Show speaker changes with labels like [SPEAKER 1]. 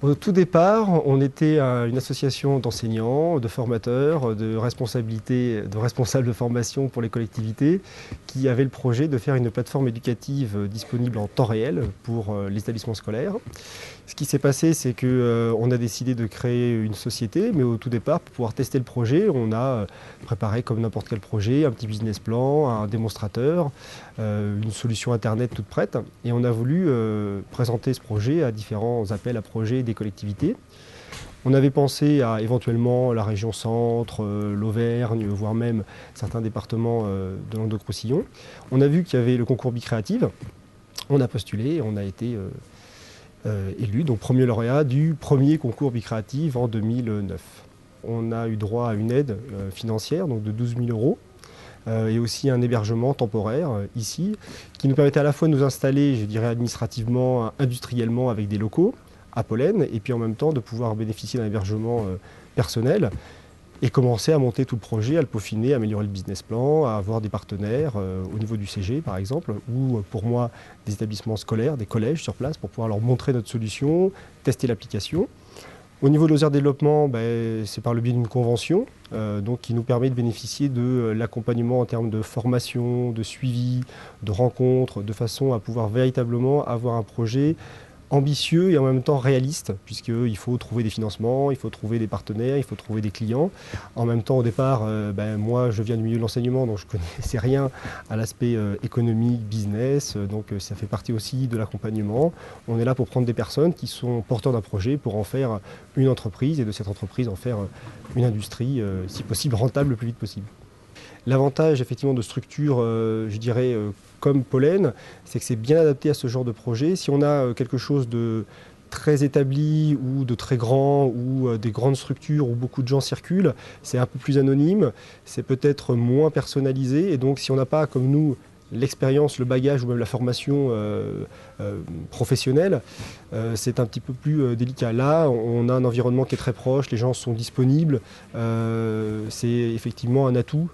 [SPEAKER 1] Au tout départ, on était une association d'enseignants, de formateurs, de responsables de formation pour les collectivités qui avait le projet de faire une plateforme éducative disponible en temps réel pour les établissements scolaires. Ce qui s'est passé, c'est qu'on a décidé de créer une société, mais au tout départ, pour pouvoir tester le projet, on a préparé comme n'importe quel projet un petit business plan, un démonstrateur, une solution Internet toute prête. Et on a voulu présenter ce projet à différents appels à projets des collectivités. On avait pensé à éventuellement la région centre, l'Auvergne, voire même certains départements de Languedoc-Roussillon. On a vu qu'il y avait le concours Bicréative. On a postulé et on a été élu, donc premier lauréat du premier concours Bicréative en 2009. On a eu droit à une aide financière donc de 12 000 euros et aussi un hébergement temporaire ici qui nous permettait à la fois de nous installer, je dirais administrativement, industriellement avec des locaux à Pollennes et puis en même temps de pouvoir bénéficier d'un hébergement personnel et commencer à monter tout le projet, à le peaufiner, à améliorer le business plan, à avoir des partenaires au niveau du CG par exemple, ou pour moi des établissements scolaires, des collèges sur place pour pouvoir leur montrer notre solution, tester l'application. Au niveau de l'OSER Développement, c'est par le biais d'une convention donc qui nous permet de bénéficier de l'accompagnement en termes de formation, de suivi, de rencontres, de façon à pouvoir véritablement avoir un projet ambitieux et en même temps réaliste, puisqu'il faut trouver des financements, il faut trouver des partenaires, il faut trouver des clients. En même temps, au départ, moi, je viens du milieu de l'enseignement, donc je ne connaissais rien à l'aspect économique, business, donc ça fait partie aussi de l'accompagnement. On est là pour prendre des personnes qui sont porteurs d'un projet pour en faire une entreprise et de cette entreprise en faire une industrie, si possible, rentable le plus vite possible. L'avantage effectivement de structures, je dirais, comme Pollen, c'est que c'est bien adapté à ce genre de projet. Si on a quelque chose de très établi ou de très grand ou des grandes structures où beaucoup de gens circulent, c'est un peu plus anonyme, c'est peut-être moins personnalisé et donc si on n'a pas comme nous l'expérience, le bagage ou même la formation professionnelle, c'est un petit peu plus délicat. Là, on a un environnement qui est très proche, les gens sont disponibles, c'est effectivement un atout